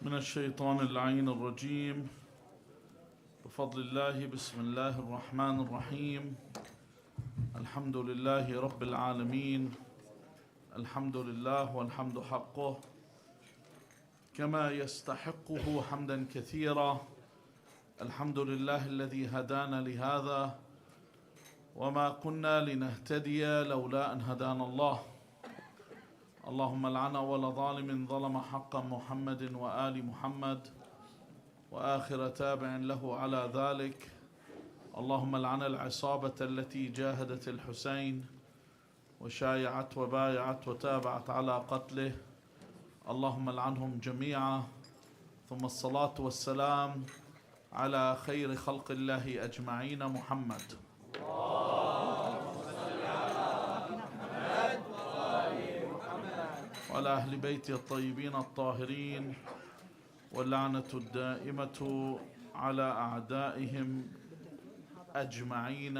من الشيطان اللعين الرجيم. بفضل الله بسم الله الرحمن الرحيم. الحمد لله رب العالمين. الحمد لله والحمد حقه كما يستحقه حمدا كثيرا. الحمد لله الذي هدانا لهذا وما كنا لنهتدي لولا أن هدانا الله. اللهم لعن ولا ظالم ظلم حق محمد وآل محمد وآخر تابع له على ذلك. اللهم لعن العصابة التي جاهدت الحسين وشايعت وبايعت وتابعت على قتله. اللهم لعنهم جميعا. ثم الصلاة والسلام على خير خلق الله أجمعين محمد. وعلى أهل بيته الطيبين الطاهرين واللعنة الدائمة على أعدائهم أجمعين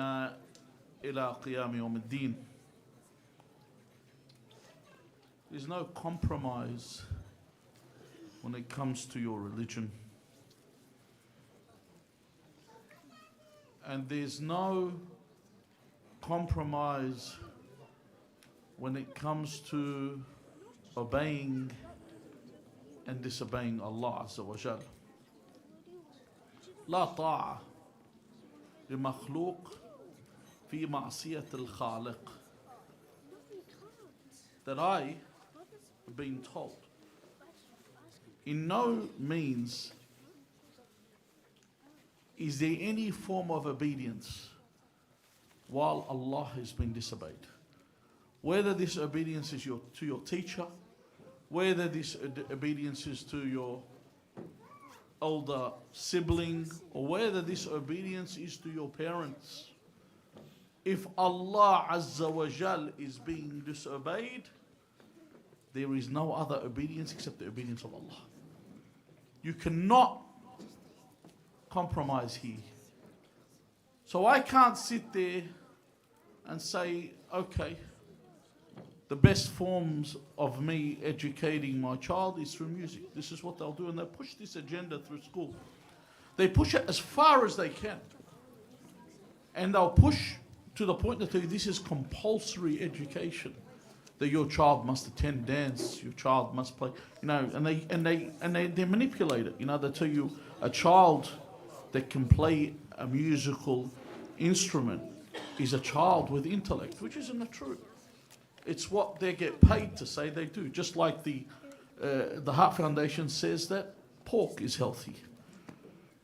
إلى قيام يوم الدين. There is no compromise when it comes to your religion. And there's no compromise when it comes to obeying and disobeying Allah عز وجل. لا طاعة لمخلوق في معصية الخالق. That I have been told in no means is there any form of obedience while Allah has been disobeyed. Whether this obedience is to your teacher, whether this obedience is to your older sibling, or whether this obedience is to your parents. If Allah Azza wa Jal is being disobeyed, there is no other obedience except the obedience of Allah. You cannot compromise here. So I can't sit there and say, okay, the best forms of me educating my child is through music. This is what they'll do, and they'll push this agenda through school. They push it as far as they can. And they'll push to the point that this is compulsory education. That your child must attend dance, your child must play, and they manipulate it. They tell you a child that can play a musical instrument is a child with intellect, which isn't true. It's what they get paid to say they do. Just like the Heart Foundation says that pork is healthy.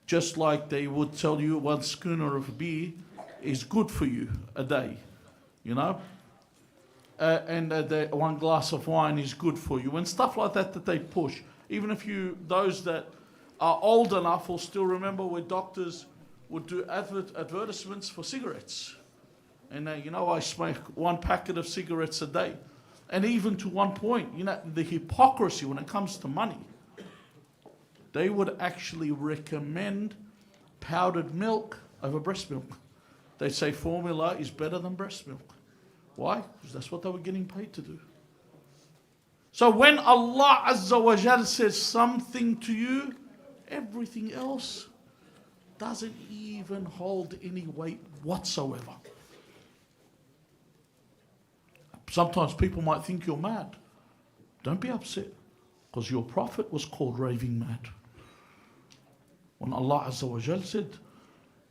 Just like they would tell you one schooner of beer is good for you a day, and one glass of wine is good for you, and stuff like that they push. Even if those that are old enough will still remember where doctors would do advertisements for cigarettes. And I smoke one packet of cigarettes a day. And even to one point, the hypocrisy when it comes to money. They would actually recommend powdered milk over breast milk. They say formula is better than breast milk. Why? Because that's what they were getting paid to do. So when Allah Azza wa Jal says something to you, everything else doesn't even hold any weight whatsoever. Sometimes people might think you're mad. Don't be upset, because your prophet was called raving mad. When Allah Azza wa Jal said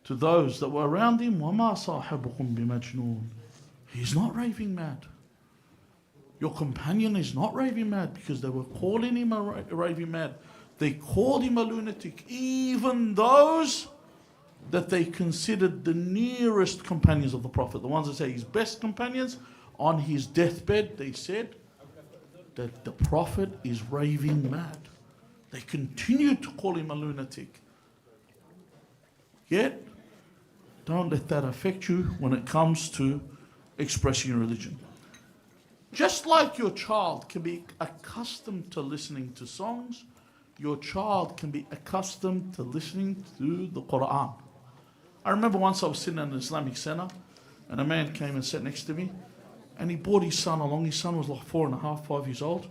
to those that were around him, وَمَا صَاحِبُكُمْ بِمَجْنُونَ, he's not raving mad. Your companion is not raving mad, because they were calling him a raving mad. They called him a lunatic. Even those that they considered the nearest companions of the Prophet, the ones that say his best companions, on his deathbed, they said that the Prophet is raving mad. They continued to call him a lunatic. Yet, don't let that affect you when it comes to expressing your religion. Just like your child can be accustomed to listening to songs, your child can be accustomed to listening to the Quran. I remember once I was sitting in an Islamic center, and a man came and sat next to me, and he brought his son along. His son was like 4.5, 5 years old.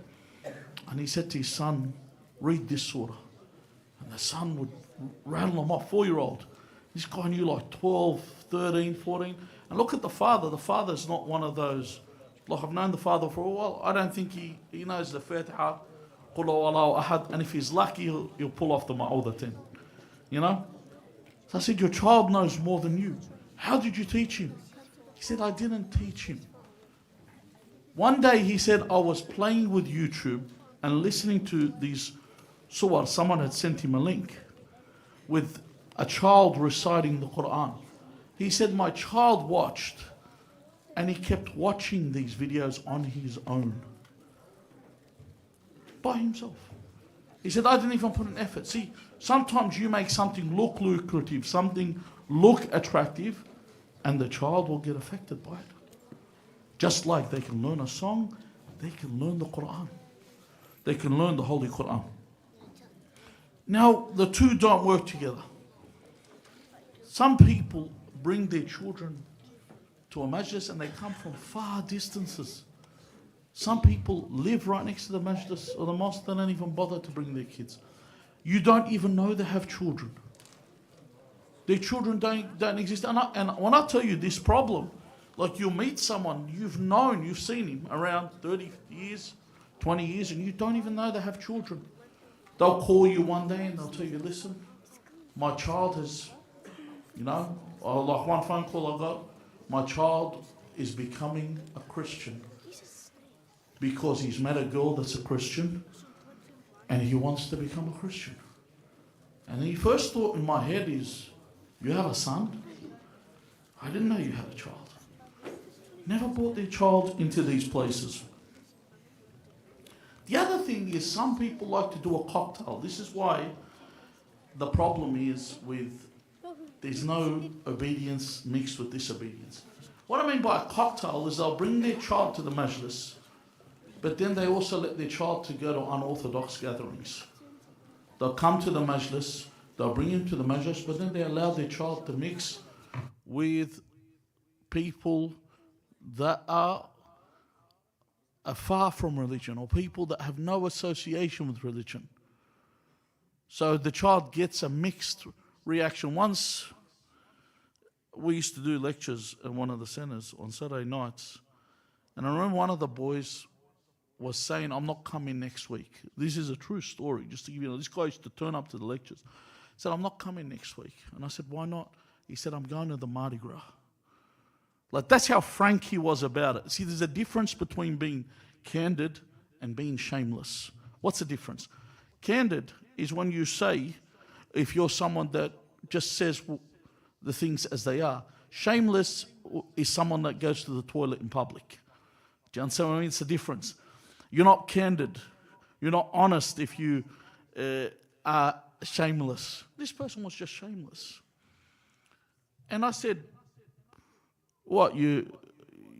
And he said to his son, read this surah. And the son would rattle them off, 4-year-old. This guy knew like 12, 13, 14. And look at the father. The father's not one of those, like I've known the father for a while. I don't think he knows the Fatiha, Qul Huwallahu Ahad, and if he's lucky, he'll pull off the Ma'udatin. You know? So I said, your child knows more than you. How did you teach him? He said, I didn't teach him. One day he said, I was playing with YouTube and listening to these surah. Someone had sent him a link with a child reciting the Quran. He said, my child watched, and he kept watching these videos on his own. By himself. He said, I didn't even put an effort. See, sometimes you make something look lucrative, something look attractive, and the child will get affected by it. Just like they can learn a song, they can learn the Quran. They can learn the Holy Quran. Now, the two don't work together. Some people bring their children to a majlis and they come from far distances. Some people live right next to the majlis or the mosque, they don't even bother to bring their kids. You don't even know they have children. Their children don't exist. And when I tell you this problem, like you'll meet someone you've seen him around 30 years, 20 years, and you don't even know they have children. They'll call you one day and they'll tell you, listen, my child has, or like one phone call I got, my child is becoming a Christian because he's met a girl that's a Christian and he wants to become a Christian. And the first thought in my head is, you have a son? I didn't know you had a child. Never brought their child into these places. The other thing is some people like to do a cocktail. This is why the problem is there's no obedience mixed with disobedience. What I mean by a cocktail is they'll bring their child to the majlis, but then they also let their child to go to unorthodox gatherings. They'll come to the majlis, they'll bring him to the majlis, but then they allow their child to mix with people that are far from religion or people that have no association with religion. So the child gets a mixed reaction. Once we used to do lectures at one of the centres on Saturday nights, and I remember one of the boys was saying, I'm not coming next week. This is a true story, just to give you, this guy used to turn up to the lectures. He said, I'm not coming next week. And I said, why not? He said, I'm going to the Mardi Gras. Like, that's how frank he was about it. See, there's a difference between being candid and being shameless. What's the difference? Candid is when you say, if you're someone that just says the things as they are. Shameless is someone that goes to the toilet in public. Do you understand what I mean? It's the difference. You're not candid. You're not honest if you are shameless. This person was just shameless. And I said, what, you're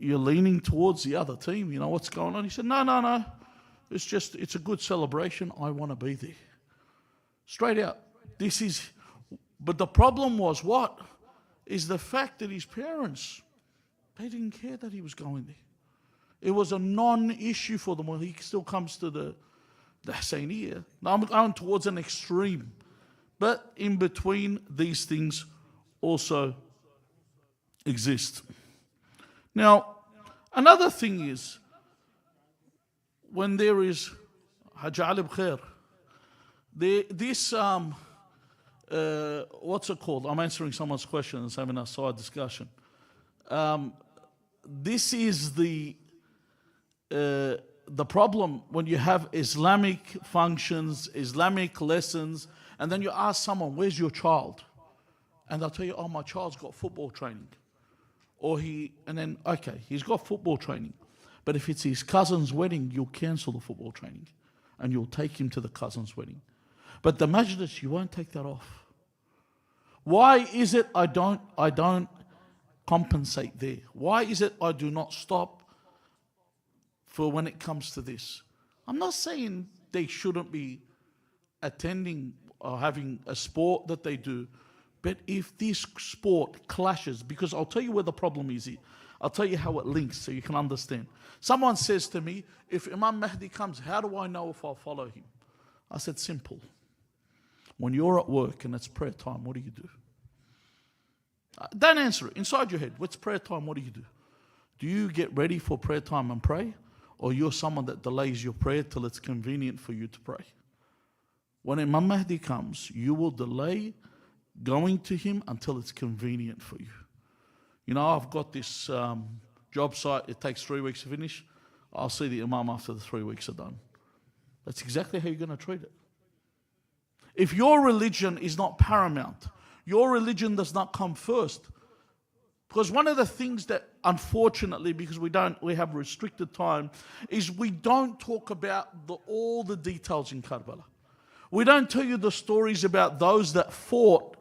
leaning towards the other team? You know what's going on? He said, no. It's a good celebration. I want to be there. Straight out. But the problem was what? Is the fact that his parents, they didn't care that he was going there. It was a non-issue for them. When he still comes to the Sheikh. Now I'm going towards an extreme. But in between, these things also exist. Now, another thing is, when there is Hajj Ali Bkhair, this, what's it called? I'm answering someone's question and having a side discussion. This is the problem when you have Islamic functions, Islamic lessons, and then you ask someone, where's your child? And they'll tell you, oh, my child's got football training. Okay, he's got football training. But if it's his cousin's wedding, you'll cancel the football training and you'll take him to the cousin's wedding. But the majlis, you won't take that off. Why is it I don't compensate there? Why is it I do not stop for when it comes to this? I'm not saying they shouldn't be attending or having a sport that they do, but if this sport clashes, because I'll tell you where the problem is here. I'll tell you how it links so you can understand. Someone says to me, if Imam Mehdi comes, how do I know if I'll follow him? I said, simple. When you're at work and it's prayer time, what do you do? Don't answer it. Inside your head, what's prayer time? What do you do? Do you get ready for prayer time and pray? Or you're someone that delays your prayer till it's convenient for you to pray? When Imam Mahdi comes, you will delay going to him until it's convenient for you. You know, I've got this job site, it takes 3 weeks to finish. I'll see the Imam after the 3 weeks are done. That's exactly how you're going to treat it. If your religion is not paramount, your religion does not come first. Because one of the things that, unfortunately, because we have restricted time, is we don't talk about all the details in Karbala. We don't tell you the stories about those that fought.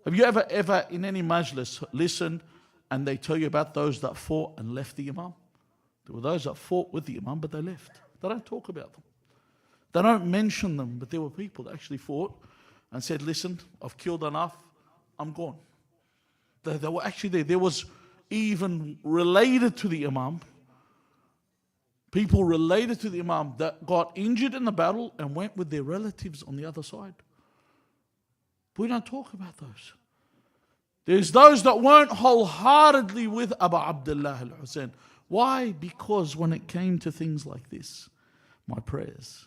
Have you ever in any majlis listened and they tell you about those that fought and left the Imam? There were those that fought with the Imam, but they left. They don't talk about them. They don't mention them, but there were people that actually fought and said, listen, I've killed enough, I'm gone. They were actually there. There was even related to the Imam, people related to the Imam that got injured in the battle and went with their relatives on the other side. But we don't talk about those. There's those that weren't wholeheartedly with Abu Abdullah Al-Hussein. Why? Because when it came to things like this, my prayers,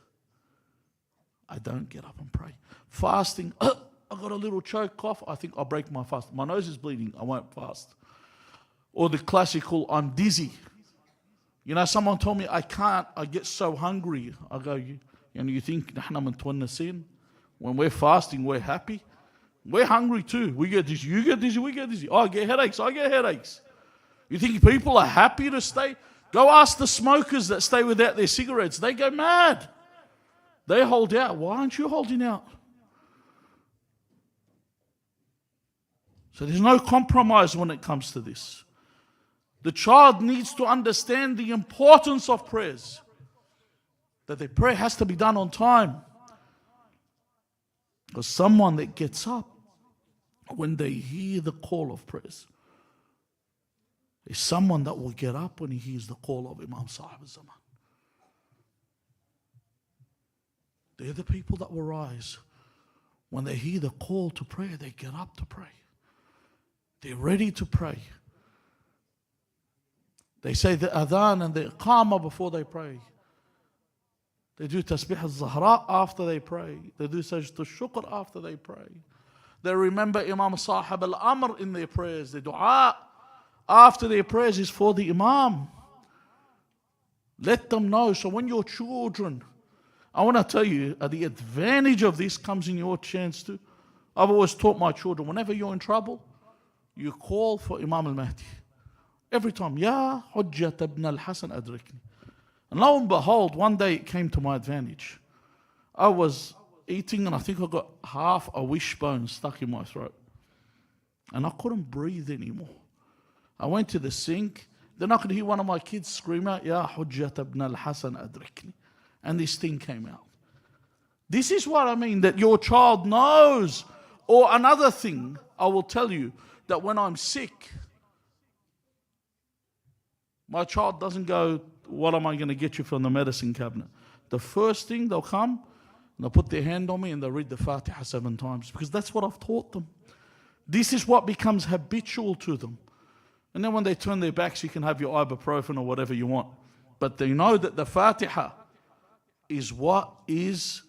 I don't get up and pray. Fasting, I got a little choke cough, I think I'll break my fast. My nose is bleeding, I won't fast. Or the classical, I'm dizzy. You know, someone told me I can't, I get so hungry. I go, you think when we're fasting, we're happy? We're hungry too. We get dizzy, you get dizzy, we get dizzy. I get headaches. You think people are happy to stay? Go ask the smokers that stay without their cigarettes. They go mad. They hold out. Why aren't you holding out? So there's no compromise when it comes to this. The child needs to understand the importance of prayers. That their prayer has to be done on time. Because someone that gets up when they hear the call of prayers is someone that will get up when he hears the call of Imam Sahib al-Zaman. They're the people that will rise. When they hear the call to prayer, they get up to pray. They're ready to pray. They say the adhan and the iqamah before they pray. They do tasbih al-zahra after they pray. They do sajda al-shukr after they pray. They remember Imam Sahib al-Amr in their prayers. The dua after their prayers is for the Imam. Let them know. So when your children, I want to tell you, the advantage of this comes in your chance too. I've always taught my children, whenever you're in trouble, you call for Imam al-Mahdi. Every time, Ya Hujjat ibn al-Hasan adrikni. And lo and behold, one day it came to my advantage. I was eating and I think I got half a wishbone stuck in my throat. And I couldn't breathe anymore. I went to the sink, then I could hear one of my kids scream out, Ya Hujjat ibn al-Hasan adrikni. And this thing came out. This is what I mean, that your child knows. Or another thing, I will tell you, that when I'm sick, my child doesn't go, what am I going to get you from the medicine cabinet? The first thing, they'll come, and they'll put their hand on me and they'll read the Fatiha 7 times. Because that's what I've taught them. This is what becomes habitual to them. And then when they turn their backs, you can have your ibuprofen or whatever you want. But they know that the Fatiha is what is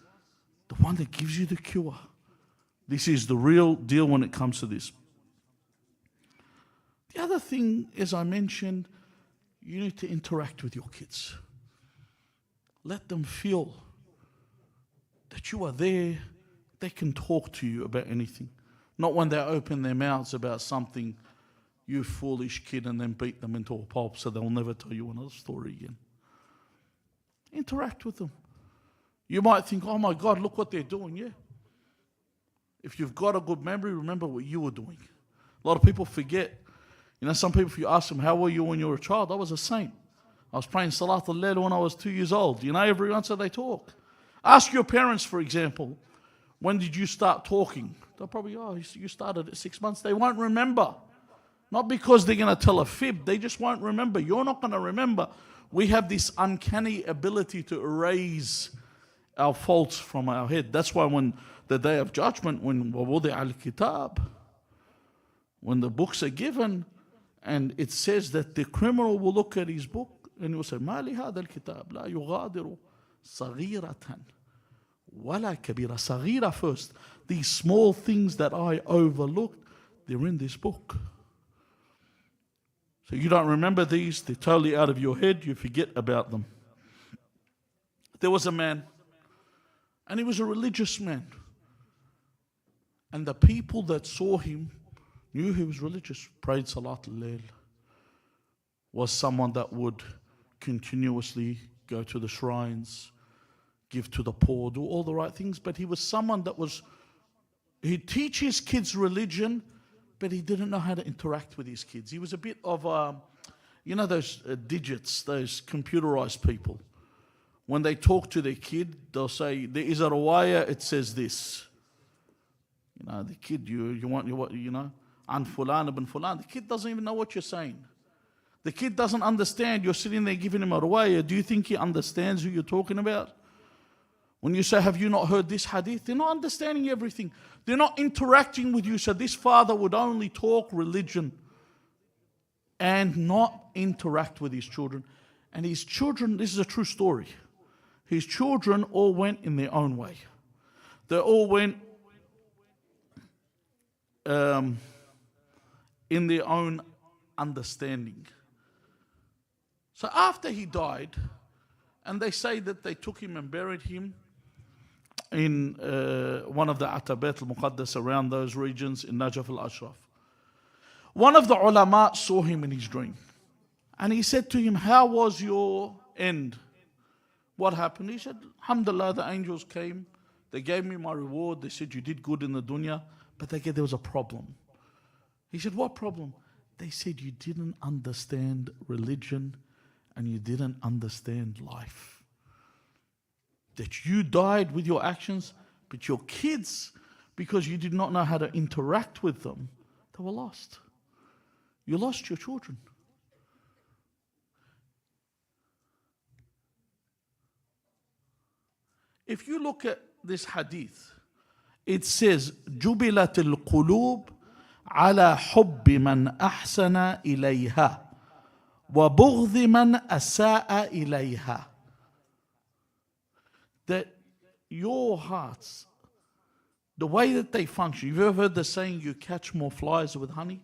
the one that gives you the cure. This is the real deal when it comes to this. The other thing, as I mentioned, you need to interact with your kids. Let them feel that you are there. They can talk to you about anything. Not when they open their mouths about something, you foolish kid, and then beat them into a pulp so they'll never tell you another story again. Interact with them. You might think, oh my God, look what they're doing. Yeah. If you've got a good memory, remember what you were doing. A lot of people forget. You know, some people, if you ask them, how were you when you were a child? I was a saint. I was praying Salat al-Layl when I was 2 years old. You know, every once they talk. Ask your parents, for example, when did you start talking? They'll probably, oh, you started at 6 months. They won't remember. Not because they're going to tell a fib. They just won't remember. You're not going to remember. We have this uncanny ability to erase our faults from our head. That's why when the day of judgment, when وَوُضِعَ الْكِتَابِ, when the books are given, and it says that the criminal will look at his book and he will say, مَا لِهَذَا الْكِتَابِ لَا يُغَادِرُ صَغِيرَةً وَلَا كَبِيرَةً. صغيرة first. These small things that I overlooked, they're in this book. So you don't remember these, they're totally out of your head, you forget about them. There was a man, and he was a religious man. And the people that saw him knew he was religious, prayed Salat al-Layl, was someone that would continuously go to the shrines, give to the poor, do all the right things. But he was someone that he'd teach his kids religion, but he didn't know how to interact with his kids. He was a bit of, those digits, those computerized people. When they talk to their kid, they'll say, there is a riwayah, it says this. The kid, you want, an fulan ibn fulan. The kid doesn't even know what you're saying. The kid doesn't understand. You're sitting there giving him a riwayah. Do you think he understands who you're talking about? When you say, have you not heard this hadith? They're not understanding everything. They're not interacting with you. So this father would only talk religion and not interact with his children. And his children, this is a true story. His children all went in their own way. They all went in their own understanding. So after he died, and they say that they took him and buried him in one of the Atabat al-Muqaddas around those regions in Najaf al-Ashraf. One of the ulama saw him in his dream. And he said to him, how was your end? What happened? He said, alhamdulillah, the angels came. They gave me my reward. They said, you did good in the dunya. But there was a problem. He said, what problem? They said, you didn't understand religion and you didn't understand life. That you died with your actions, but your kids, because you did not know how to interact with them, they were lost. You lost your children. If you look at this hadith, it says, جُبِلَتِ الْقُلُوبِ عَلَى حُبِّ مَنْ أَحْسَنَ إِلَيْهَا وَبُغْضِ مَنْ أَسَاءَ إِلَيْهَا. That your hearts, the way that they function, you've ever heard the saying, you catch more flies with honey?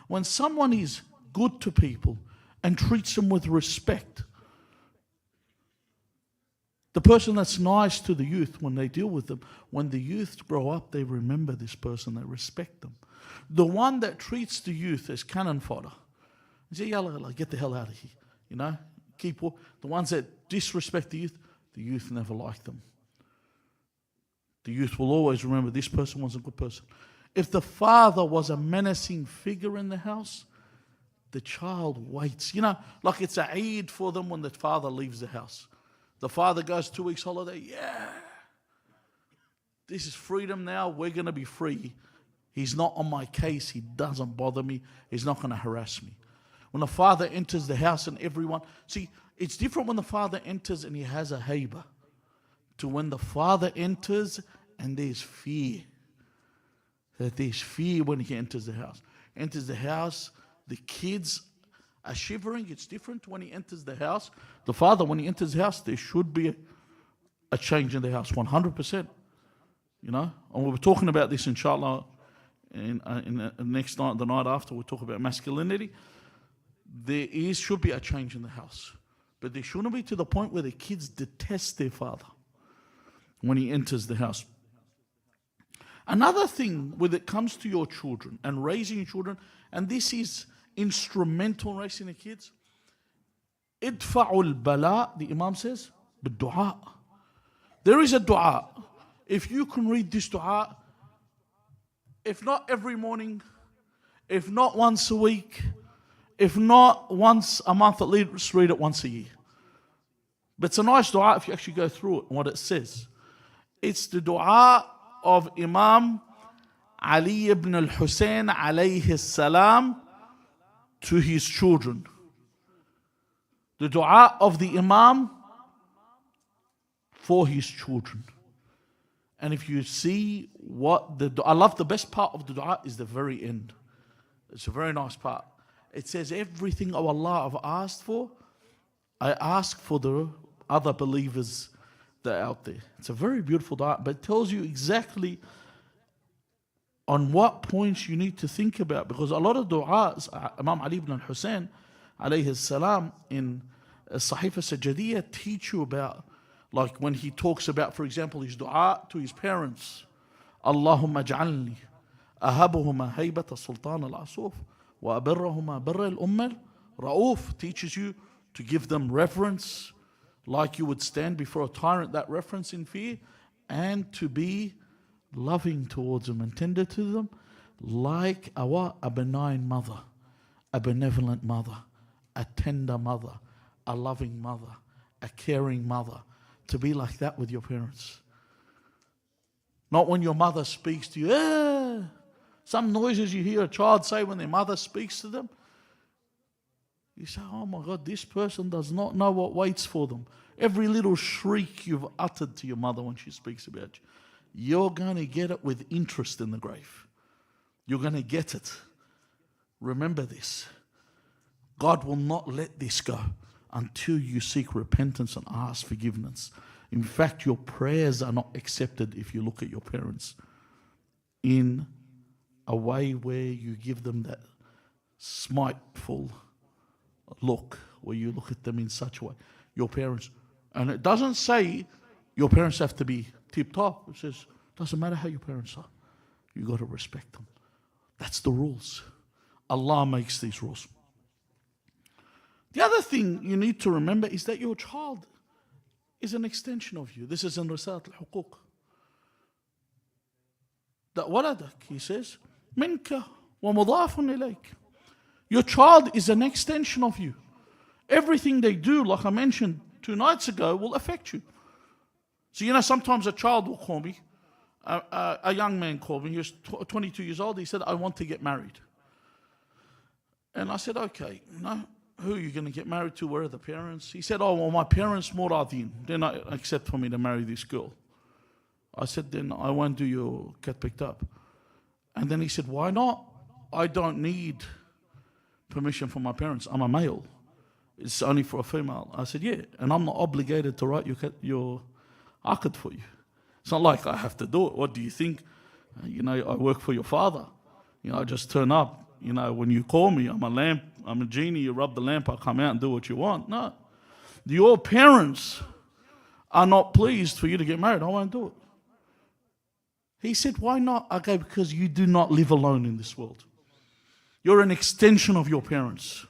When someone is good to people and treats them with respect, the person that's nice to the youth when they deal with them, when the youth grow up, they remember this person, they respect them. The one that treats the youth as cannon fodder, they say, yalla, get the hell out of here. The ones that disrespect the youth never like them. The youth will always remember this person was a good person. If the father was a menacing figure in the house, the child waits. Like it's a Eid for them when the father leaves the house. The father goes 2 weeks holiday. Yeah, this is freedom now. We're going to be free. He's not on my case. He doesn't bother me. He's not going to harass me. When the father enters the house and everyone... See, it's different when the father enters and he has a haiba to when the father enters and there's fear. That there's fear when he enters the house. Enters the house, the kids are shivering. It's different when he enters the house. The father, when he enters the house, there should be a change in the house, 100%. And we'll be talking about this, inshallah, in the next night, the night after, we'll talk about masculinity. Should be a change in the house. But there shouldn't be to the point where the kids detest their father when he enters the house. Another thing when it comes to your children and raising your children, and this is instrumental in raising the kids, idfa'ul bala, the Imam says, bid-du'a. There is a dua. If you can read this dua, if not every morning, if not once a week, if not once a month, at least read it once a year. But it's a nice dua if you actually go through it and what it says. It's the dua of Imam Ali ibn al-Hussein alayhi salam to his children. The dua of the Imam for his children. And if you see I love the best part of the dua is the very end. It's a very nice part. It says, everything, oh Allah, I've asked for, I ask for the other believers that are out there. It's a very beautiful dua, but it tells you exactly on what points you need to think about. Because a lot of du'as, Imam Ali ibn al-Hussein, alayhi salam, in Sahifa Sajadiyya, teach you about, like when he talks about, for example, his dua to his parents, Allahumma ja'alni ahabuhuma haybata sultan al-asuf wa abirrahuma birra al-ummah ra'uf, teaches you to give them reverence like you would stand before a tyrant, that reference in fear, and to be loving towards them and tender to them like a benign mother, a benevolent mother, a tender mother, a loving mother, a caring mother. To be like that with your parents. Not when your mother speaks to you, some noises you hear a child say when their mother speaks to them. You say, oh my God, this person does not know what waits for them. Every little shriek you've uttered to your mother when she speaks about you, you're going to get it with interest in the grave. You're going to get it. Remember this. God will not let this go until you seek repentance and ask forgiveness. In fact, your prayers are not accepted if you look at your parents in a way where you give them that smiteful look, where you look at them in such a way. Your parents, and it doesn't say your parents have to be tip-top. It says, doesn't matter how your parents are. You got to respect them. That's the rules. Allah makes these rules. The other thing you need to remember is that your child is an extension of you. This is in Risalat al-Huquq. That waladak, he says, minka wa mudafun ilayk. Your child is an extension of you. Everything they do, like I mentioned 2 nights ago, will affect you. So, sometimes a child will call me, a young man called me, he was 22 years old, he said, I want to get married. And I said, okay, who are you going to get married to? Where are the parents? He said, oh, well, my parents muradin. They're not accept for me to marry this girl. I said, then I won't do your get picked up. And then he said, why not? I don't need permission from my parents. I'm a male. It's only for a female. I said, yeah, and I'm not obligated to write your aqd for you. It's not like I have to do it. What do you think? I work for your father. I just turn up. When you call me, I'm a lamp, I'm a genie, you rub the lamp, I come out and do what you want. No. Your parents are not pleased for you to get married. I won't do it. He said, why not? I go, because you do not live alone in this world. You're an extension of your parents.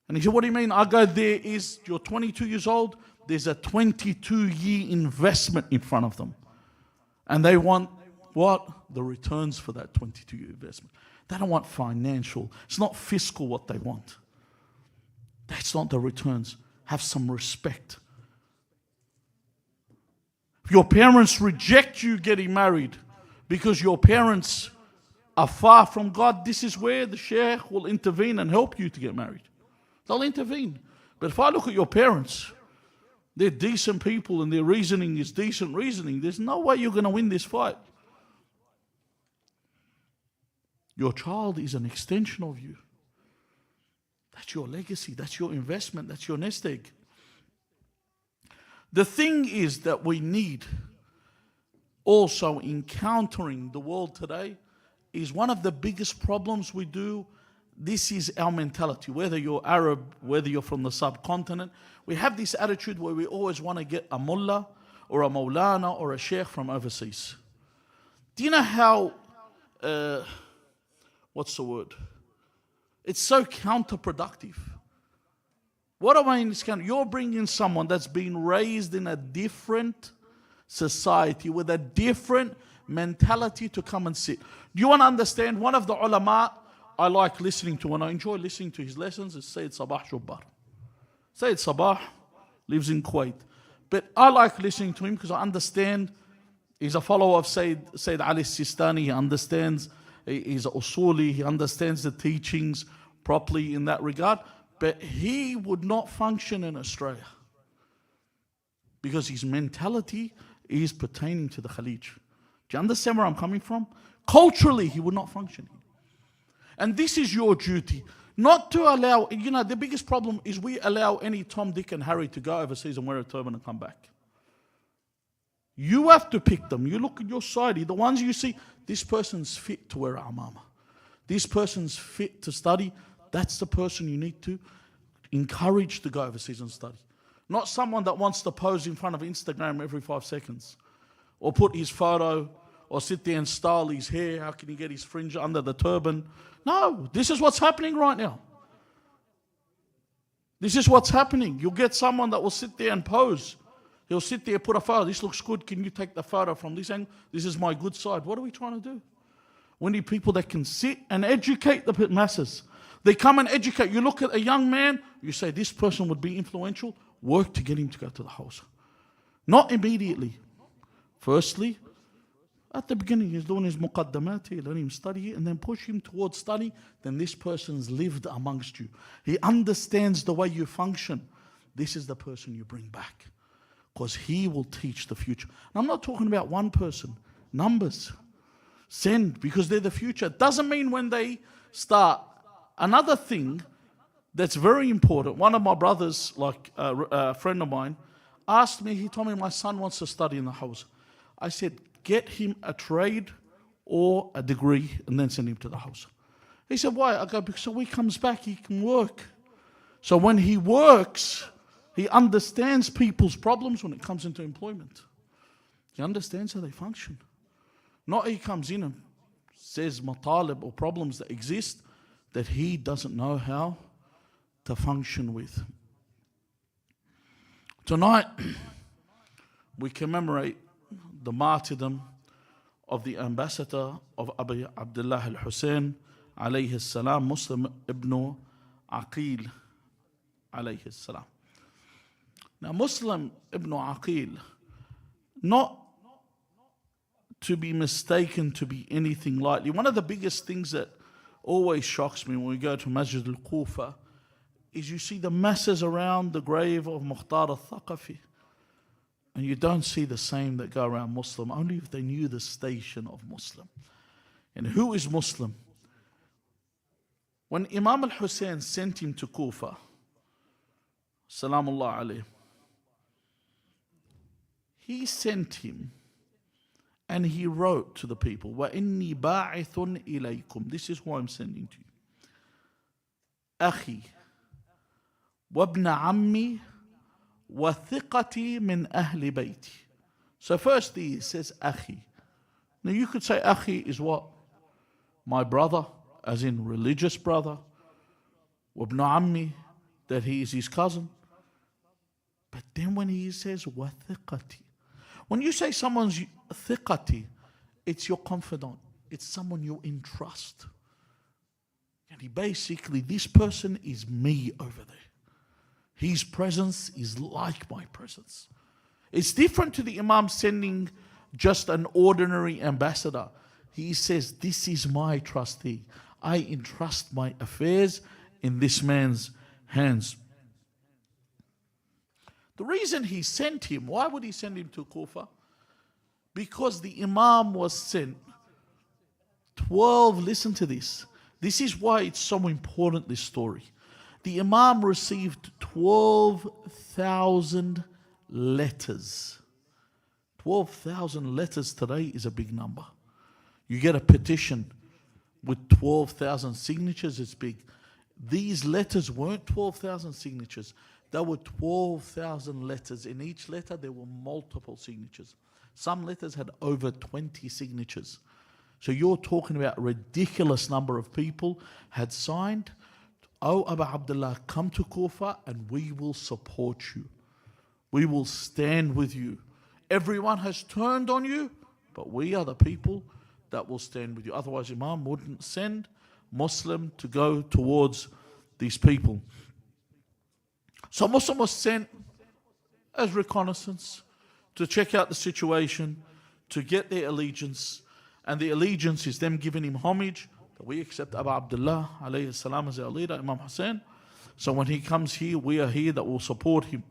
And he said, what do you mean? I go, you're 22 years old, there's a 22-year investment in front of them. And they want what? The returns for that 22-year investment. They don't want financial. It's not fiscal what they want. That's not the returns. Have some respect. If your parents reject you getting married because your parents are far from God, this is where the Sheikh will intervene and help you to get married. They'll intervene. But if I look at your parents, they're decent people and their reasoning is decent reasoning, there's no way you're going to win this fight. Your child is an extension of you. That's your legacy, that's your investment, that's your nest egg. The thing is that we need also encountering the world today is one of the biggest problems we do. This is our mentality, whether you're Arab, whether you're from the subcontinent. We have this attitude where we always want to get a mullah or a maulana or a sheikh from overseas. Do you know how, what's the word? It's so counterproductive. What am I in this country? You're bringing someone that's been raised in a different society with a different mentality to come and sit. Do you want to understand? One of the ulama I like listening to, and I enjoy listening to his lessons, is Sayyid Sabah Shubbar. Sayyid Sabah lives in Kuwait. But I like listening to him because I understand he's a follower of Sayyid Ali Sistani. He understands, he's a usuli, he understands the teachings properly in that regard. But he would not function in Australia. because his mentality is pertaining to the Khalij. Do you understand where I'm coming from? Culturally, he would not function. And this is your duty. Not to allow, the biggest problem is we allow any Tom, Dick and Harry to go overseas and wear a turban and come back. You have to pick them. You look at your society, the ones you see, this person's fit to wear a amama. This person's fit to study. That's the person you need to encourage to go overseas and study. Not someone that wants to pose in front of Instagram every 5 seconds. Or put his photo, or sit there and style his hair. How can he get his fringe under the turban? No, this is what's happening right now. This is what's happening. You'll get someone that will sit there and pose. He'll sit there, put a photo. This looks good. Can you take the photo from this angle? This is my good side. What are we trying to do? We need people that can sit and educate the masses. They come and educate. You look at a young man, you say, this person would be influential. Work to get him to go to the house. Not immediately. Firstly, at the beginning, he's doing his muqaddamat, let him study it, and then push him towards study. Then this person's lived amongst you. He understands the way you function. This is the person you bring back, because he will teach the future. And I'm not talking about one person, numbers. Send, because they're the future. It doesn't mean when they start. Another thing that's very important, one of my brothers, like a friend of mine, asked me, he told me my son wants to study in the house. I said, get him a trade or a degree and then send him to the house. He said, why? I go, because so when he comes back, he can work. So when he works, he understands people's problems when it comes into employment. He understands how they function. Not he comes in and says matalib or problems that exist that he doesn't know how to function with. Tonight, we commemorate the martyrdom of the ambassador of Abu Abdullah Al-Hussein alayhi salam, Muslim ibn Aqil alayhi salam. Now Muslim ibn Aqil, not to be mistaken to be anything lightly. One of the biggest things that always shocks me when we go to Masjid al-Kufa is you see the masses around the grave of Mukhtar al-Thaqafi. And you don't see the same that go around Muslim, only if they knew the station of Muslim. And who is Muslim? When Imam al-Hussein sent him to Kufa, Salamullah alayhi, he sent him and he wrote to the people, وَإِنِّي بَاعِثٌ إِلَيْكُمْ. This is who I'm sending to you. أَخِي وَابْنَ عَمِّي وَثِقَتِي مِنْ أَهْلِ بَيْتِي. So first he says Akhi. Now you could say Akhi is what? My brother, as in religious brother. وَابْنَ عَمِّي, that he is his cousin. But then when he says وَثِقَتِي, when you say someone's thiqati, it's your confidant. It's someone you entrust. And he basically, this person is me over there. His presence is like my presence. It's different to the Imam sending just an ordinary ambassador. He says, this is my trustee. I entrust my affairs in this man's hands. The reason he sent him, why would he send him to Kufa? Because the Imam was sent 12, listen to this. This is why it's so important, this story. The Imam received 12,000 letters. 12,000 letters today is a big number. You get a petition with 12,000 signatures, it's big. These letters weren't 12,000 signatures. There were 12,000 letters. In each letter, there were multiple signatures. Some letters had over 20 signatures. So you're talking about a ridiculous number of people had signed. Oh, Abu Abdullah, come to Kufa and we will support you. We will stand with you. Everyone has turned on you, but we are the people that will stand with you. Otherwise, Imam wouldn't send Muslim to go towards these people. So Muslim was sent as reconnaissance to check out the situation, to get their allegiance. And the allegiance is them giving him homage, that we accept Abu Abdullah alayhi salam as our leader, Imam Hussein. So when he comes here, we are here that will support him.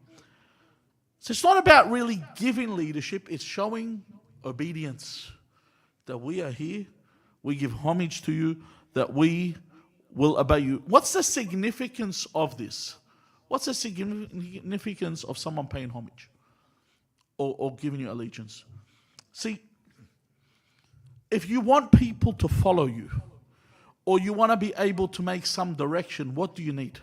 So it's not about really giving leadership, it's showing obedience. That we are here, we give homage to you, that we will obey you. What's the significance of this? What's the significance of someone paying homage or giving you allegiance? See, if you want people to follow you, or you want to be able to make some direction, what do you need?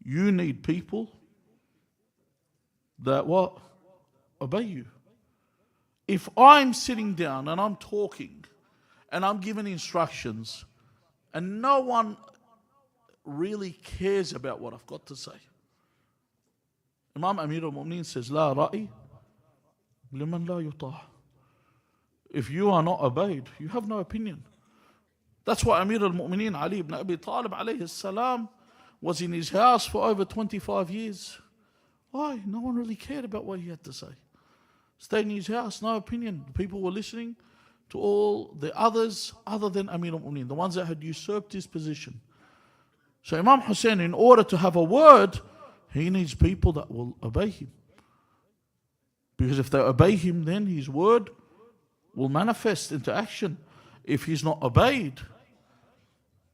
You need people that what? Obey you. If I'm sitting down and I'm talking and I'm giving instructions and no one really cares about what I've got to say. Imam Amir al-Mu'mineen says, لا رأي لمن لا يطاع. If you are not obeyed, you have no opinion. That's why Amir al-Mu'mineen Ali ibn Abi Talib alayhi salam was in his house for over 25 years. Why? No one really cared about what he had to say. Stayed in his house, no opinion. People were listening to all the others other than Amir al-Mu'mineen, the ones that had usurped his position. So Imam Hussein, in order to have a word, he needs people that will obey him. Because if they obey him, then his word will manifest into action. If he's not obeyed,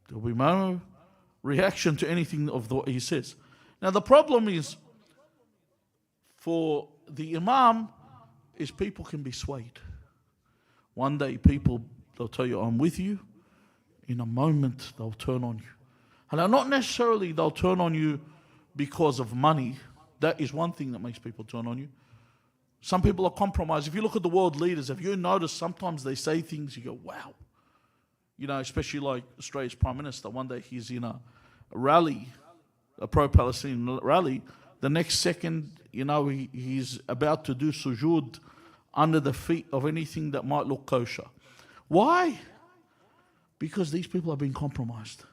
there will be no reaction to anything of what he says. Now the problem is, for the Imam, is people can be swayed. One day people, they'll tell you, I'm with you. In a moment, they'll turn on you. And not necessarily they'll turn on you because of money. That is one thing that makes people turn on you. Some people are compromised. If you look at the world leaders, have you noticed sometimes they say things, you go, wow. You know, especially like Australia's Prime Minister. One day he's in a rally, a pro-Palestinian rally. The next second, you know, he's about to do sujood under the feet of anything that might look kosher. Why? Because these people are being compromised.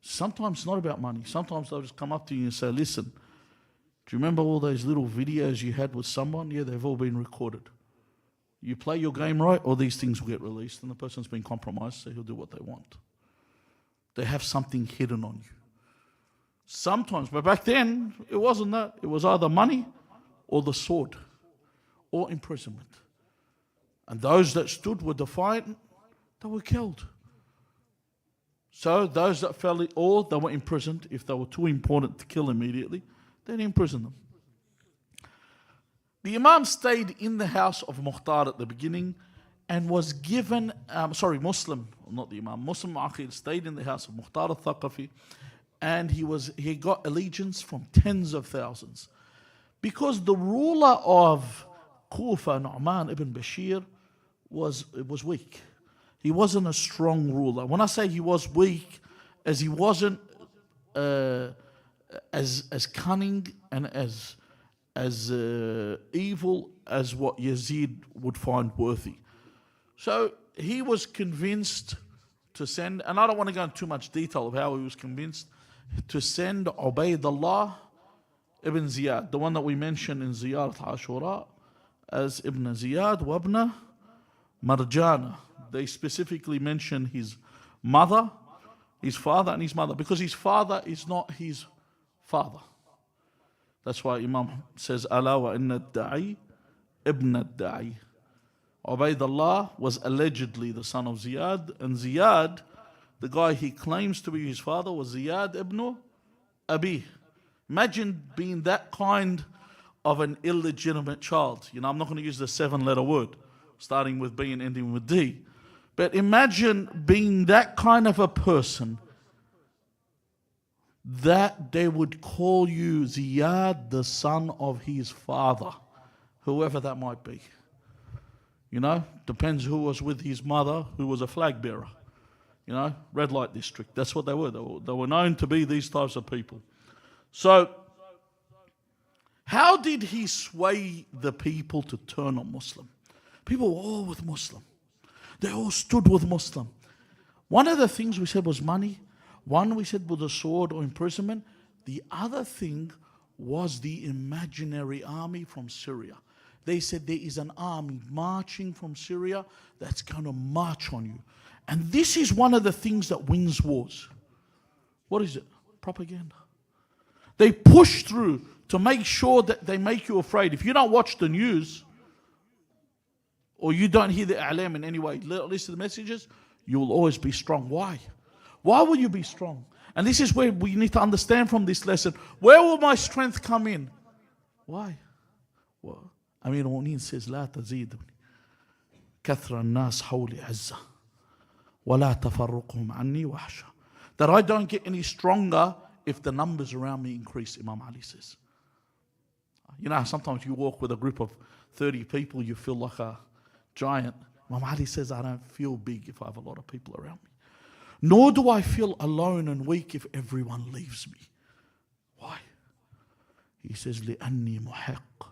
Sometimes it's not about money. Sometimes they'll just come up to you and say, listen, do you remember all those little videos you had with someone? Yeah, they've all been recorded. You play your game right, or these things will get released, and the person's been compromised, so he'll do what they want. They have something hidden on you. Sometimes, but back then, it wasn't that. It was either money or the sword or imprisonment. And those that stood were defiant, they were killed. So those that fell, or they were imprisoned. If they were too important to kill immediately, then imprison them. The Imam stayed in the house of Mukhtar at the beginning and was given, Muslim, not the Imam, Muslim Akhil stayed in the house of Mukhtar al-Thaqafi, and he got allegiance from tens of thousands. Because the ruler of Kufa, Nu'man ibn Bashir, was weak. He wasn't a strong ruler. When I say he was weak, as he wasn't as cunning and as evil as what Yazid would find worthy. So he was convinced to send, and I don't want to go into too much detail of how he was convinced, to send Ubaydullah ibn Ziyad, the one that we mentioned in Ziyarat Ashura as Ibn Ziyad wa Ibn Marjana. They specifically mention his mother, his father and his mother, because his father is not his father. That's why Imam says, Ala wa inna ad-da'i ibn ad-da'i. Ubaydullah was allegedly the son of Ziyad, and Ziyad, the guy he claims to be his father, was Ziyad ibn Abi. Imagine being that kind of an illegitimate child. You know, I'm not going to use the 7-letter word, starting with B and ending with D. But imagine being that kind of a person that they would call you Ziyad, the son of his father, whoever that might be. You know, depends who was with his mother, who was a flag bearer. You know, red light district, that's what they were. They were known to be these types of people. So, how did he sway the people to turn on Muslim? People were all with Muslim. They all stood with Muslim. One of the things we said was money. One we said was the sword or imprisonment. The other thing was the imaginary army from Syria. They said there is an army marching from Syria that's going to march on you. And this is one of the things that wins wars. What is it? Propaganda. They push through to make sure that they make you afraid. If you don't watch the news, or you don't hear the a'lam in any way, listen to the messages, you will always be strong. Why? Why will you be strong? And this is where we need to understand from this lesson, where will my strength come in? Why? Well, Amir al-Mu'mineen says, لا تزيدني كثر الناس حولي عزة ولا تفرقهم عني وحشة. That I don't get any stronger if the numbers around me increase, Imam Ali says. You know, sometimes you walk with a group of 30 people, you feel like a giant. Imam Ali says, I don't feel big if I have a lot of people around me. Nor do I feel alone and weak if everyone leaves me. Why? He says, لأني محق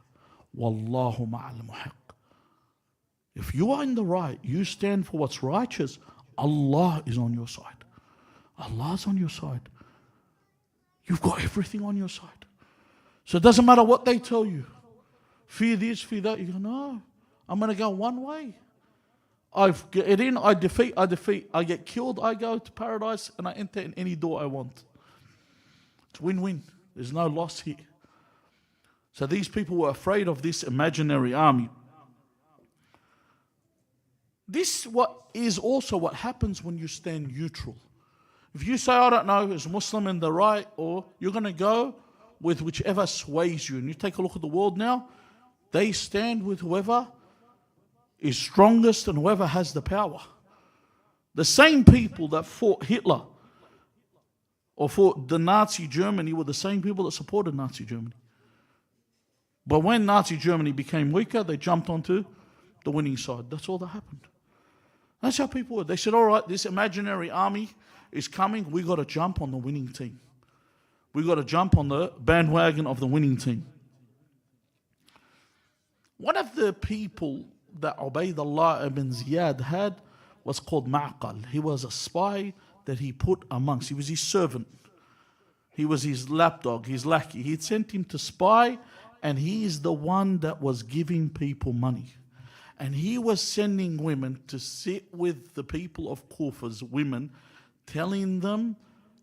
والله مع المحق. If you are in the right, you stand for what's righteous, Allah is on your side. Allah's on your side. You've got everything on your side. So it doesn't matter what they tell you. Fear this, fear that. You go, no, I'm going to go one way. I get in, I defeat. I get killed, I go to paradise, and I enter in any door I want. It's win-win. There's no loss here. So these people were afraid of this imaginary army. This is also what happens when you stand neutral. If you say, I don't know, is Muslim in the right, or you're going to go with whichever sways you. And you take a look at the world now, they stand with whoever is strongest and whoever has the power. The same people that fought Hitler or fought the Nazi Germany were the same people that supported Nazi Germany. But when Nazi Germany became weaker, they jumped onto the winning side. That's all that happened. That's how people were. They said, all right, this imaginary army is coming. We got to jump on the winning team. We got to jump on the bandwagon of the winning team. One of the people that Ubaydullah ibn Ziyad had was called Ma'qal. He was a spy that he put amongst. He was his servant. He was his lapdog, his lackey. He'd sent him to spy, and he is the one that was giving people money. And he was sending women to sit with the people of Kufa's women, telling them,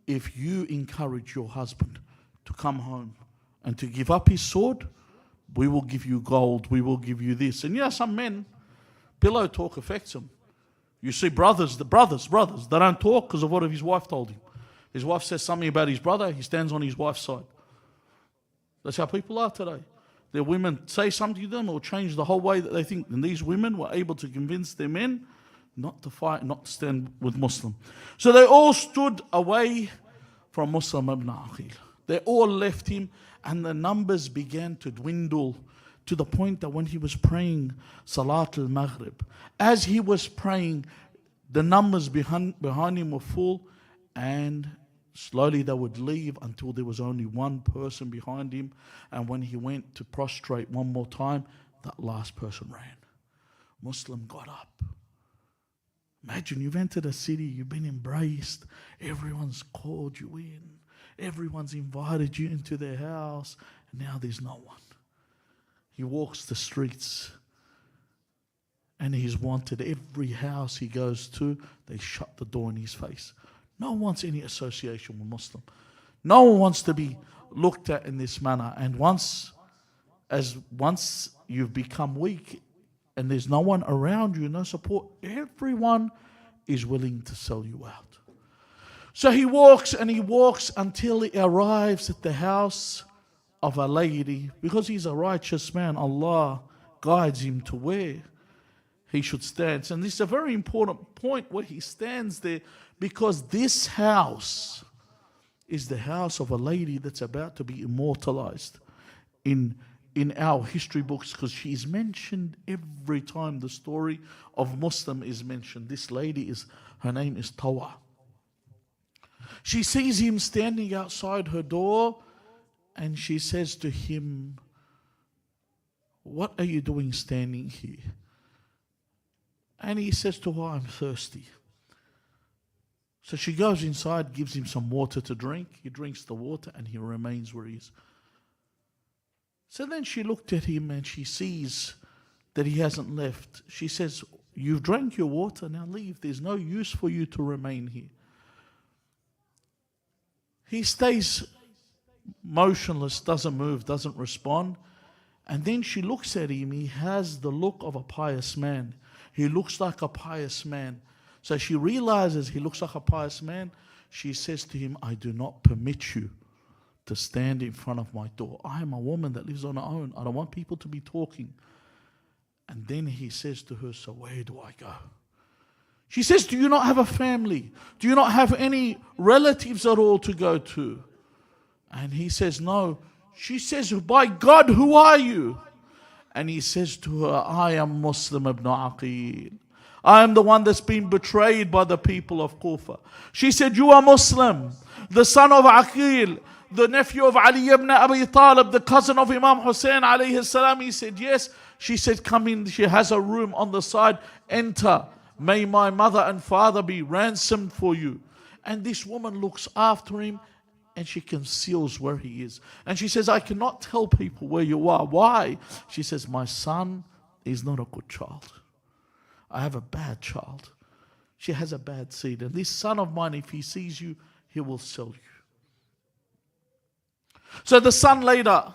if you encourage your husband to come home and to give up his sword, we will give you gold, we will give you this. And some men, pillow talk affects them. You see brothers, they don't talk because of what his wife told him. His wife says something about his brother, he stands on his wife's side. That's how people are today. Their women say something to them, or change the whole way that they think. And these women were able to convince their men not to fight, not to stand with Muslim. So they all stood away from Muslim ibn Aqil. They all left him, and the numbers began to dwindle to the point that when he was praying Salat al-Maghrib, as he was praying, the numbers behind him were full, and slowly they would leave until there was only one person behind him. And when he went to prostrate one more time, that last person ran. Muslim got up. Imagine you've entered a city, you've been embraced, everyone's called you in, everyone's invited you into their house, and now there's no one. He walks the streets, and he's wanted. Every house he goes to, they shut the door in his face. No one wants any association with Muslim. No one wants to be looked at in this manner. And once you've become weak and there's no one around you, no support, everyone is willing to sell you out. So he walks and he walks until he arrives at the house of a lady. Because he's a righteous man, Allah guides him to where he should stand. And this is a very important point where he stands there, because this house is the house of a lady that's about to be immortalized in our history books, because she is mentioned every time the story of Muslim is mentioned. This lady her name is Tawa. She sees him standing outside her door, and she says to him, "What are you doing standing here?" And he says to her, "I'm thirsty." So she goes inside, gives him some water to drink. He drinks the water and he remains where he is. So then she looked at him and she sees that he hasn't left. She says, "You've drank your water, now leave. There's no use for you to remain here." He stays motionless, doesn't move, doesn't respond. And then she looks at him. He has the look of a pious man. He looks like a pious man. So she realizes he looks like a pious man. She says to him, I do not permit you to stand in front of my door. I am a woman that lives on her own. I don't want people to be talking. And then he says to her, so where do I go? She says, do you not have a family? Do you not have any relatives at all to go to? And he says, no. She says, by God, who are you? And he says to her, I am Muslim ibn Aqil. I am the one that's been betrayed by the people of Kufa. She said, you are Muslim, the son of Aqil, the nephew of Ali ibn Abi Talib, the cousin of Imam Hussein alayhi salam. He said, yes. She said, come in. She has a room on the side. Enter. May my mother and father be ransomed for you. And this woman looks after him and she conceals where he is. And she says, I cannot tell people where you are. Why? She says, my son is not a good child. I have a bad child. She has a bad seed. And this son of mine, if he sees you, he will sell you. So the son later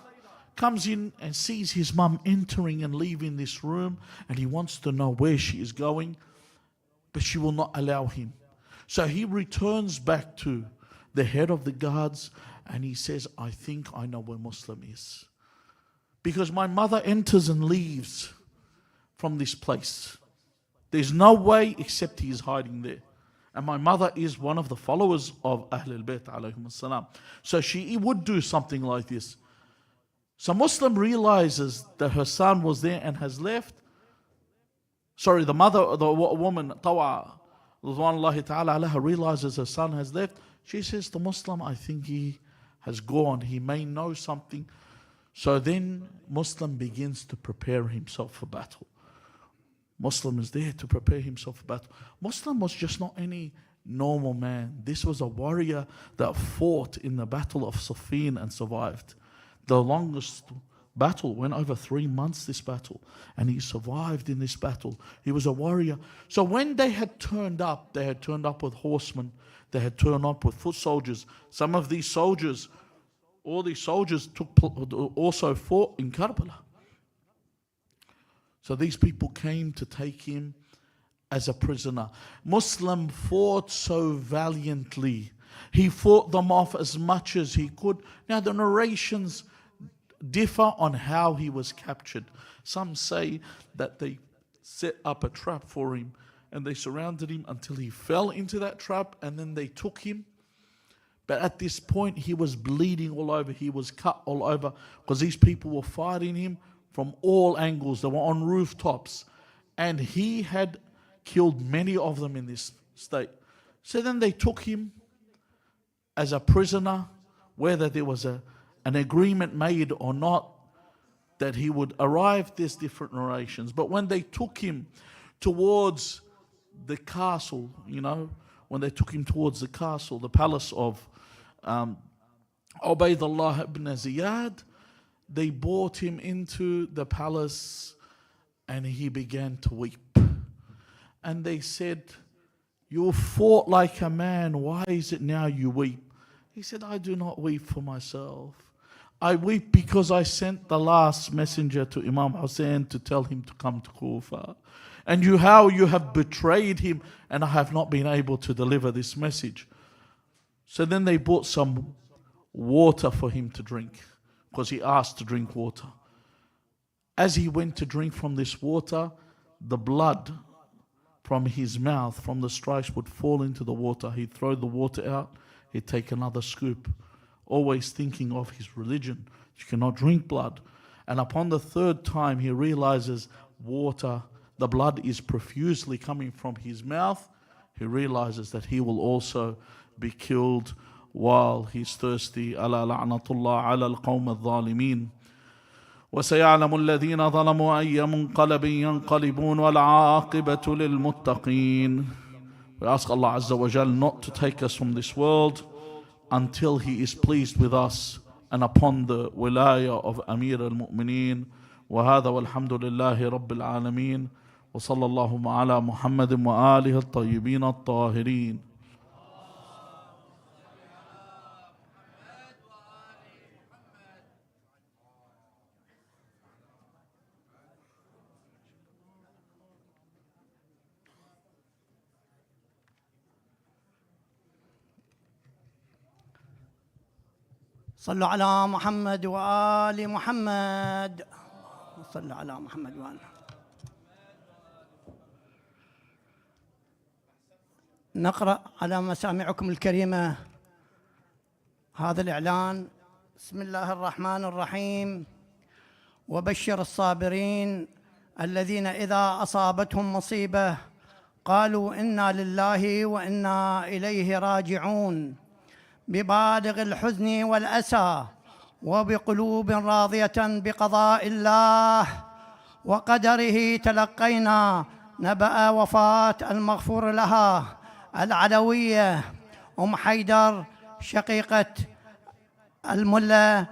comes in and sees his mum entering and leaving this room, and he wants to know where she is going, but she will not allow him. So he returns back to the head of the guards and he says, I think I know where Muslim is. Because my mother enters and leaves from this place. There's no way except he is hiding there. And my mother is one of the followers of Ahlul Bayt alayhim as-salam. So she would do something like this. So Muslim realizes that her son was there and has left. Sorry, the mother, the woman, Tawa, Ridwanullahi ta'ala alayha, realizes her son has left. She says to Muslim, I think he has gone. He may know something. So then Muslim begins to prepare himself for battle. Muslim is there to prepare himself for battle. Muslim was just not any normal man. This was a warrior that fought in the battle of Siffin and survived. The longest battle went over 3 months, this battle. And he survived in this battle. He was a warrior. So when they had turned up with horsemen. They had turned up with foot soldiers. Some of these soldiers, all these soldiers also fought in Karbala. So these people came to take him as a prisoner. Muslim fought so valiantly. He fought them off as much as he could. Now the narrations differ on how he was captured. Some say that they set up a trap for him and they surrounded him until he fell into that trap, and then they took him. But at this point he was bleeding all over. He was cut all over because these people were fighting him from all angles. They were on rooftops. And he had killed many of them in this state. So then they took him as a prisoner, whether there was an agreement made or not, that he would arrive. There's different narrations. But when they took him towards the castle, when they took him towards the castle, the palace of Ubaydullah ibn Ziyad, they brought him into the palace and he began to weep. And they said, you fought like a man, why is it now you weep? He said, I do not weep for myself. I weep because I sent the last messenger to Imam Hussein to tell him to come to Kufa. And how you have betrayed him, and I have not been able to deliver this message. So then they brought some water for him to drink, because he asked to drink water. As he went to drink from this water, the blood from his mouth, from the strikes, would fall into the water. He'd throw the water out, he'd take another scoop, always thinking of his religion. You cannot drink blood. And upon the third time, he realizes water, the blood is profusely coming from his mouth. He realizes that he will also be killed while he's thirsty. Ala la'natullah ala al-qawm al-zalimin. وسيعلم الذين ظلموا أي منقلب ينقلبون والعاقبة للمتقين. We ask Allah Azza wa Jal not to take us from this world until He is pleased with us and upon the wilaya of Amir al-Mu'mineen. وهذا والحمد لله رب العالمين وصلى اللهم على محمد وآله الطيبين الطاهرين. صلوا على محمد وآل محمد. صلوا على محمد وآل محمد. نقرأ على مسامعكم الكريمة هذا الإعلان. بسم الله الرحمن الرحيم. وبشر الصابرين الذين إذا أصابتهم مصيبة قالوا إنا لله وإنا إليه راجعون، ببالغ الحزن والأسى وبقلوب راضية بقضاء الله وقدره تلقينا نبأ وفاة المغفور لها العلوية أم حيدر شقيقة الملا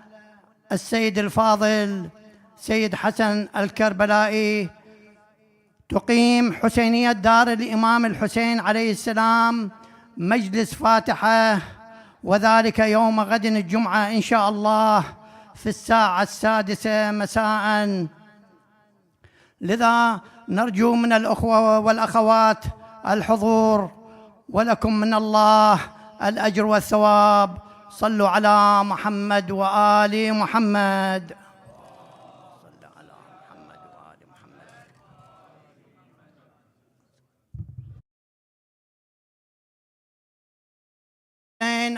السيد الفاضل سيد حسن الكربلائي، تقيم حسينية دار الإمام الحسين عليه السلام مجلس فاتحة، وذلك يوم غد الجمعة إن شاء الله في الساعة 6 مساء. لذا نرجو من الأخوة والأخوات الحضور، ولكم من الله الأجر والثواب. صلوا على محمد وآل محمد. صلوا على محمد وآل محمد.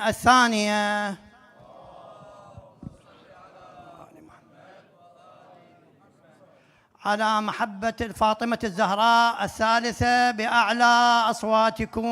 الثانية على محبة فاطمة الزهراء الثالثة بأعلى أصواتكم.